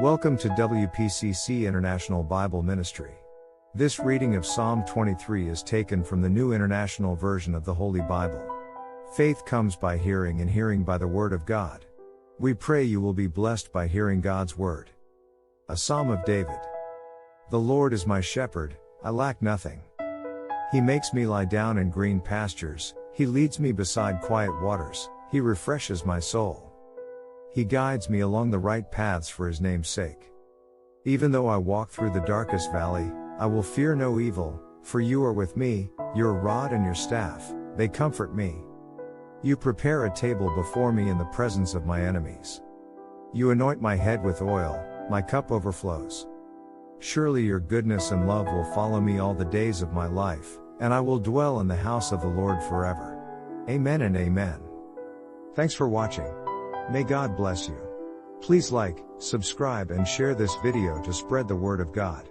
Welcome to WPCC International Bible Ministry. This reading of Psalm 23 is taken from the New International Version of the Holy Bible. Faith comes by hearing and hearing by the Word of God. We pray you will be blessed by hearing God's Word. A Psalm of David. The Lord is my shepherd, I lack nothing. He makes me lie down in green pastures, He leads me beside quiet waters, He refreshes my soul. He guides me along the right paths for His name's sake. Even though I walk through the darkest valley, I will fear no evil, for you are with me, your rod and your staff, they comfort me. You prepare a table before me in the presence of my enemies. You anoint my head with oil, my cup overflows. Surely your goodness and love will follow me all the days of my life, and I will dwell in the house of the Lord forever. Amen and amen. Thanks for watching. May God bless you. Please like, subscribe and share this video to spread the word of God.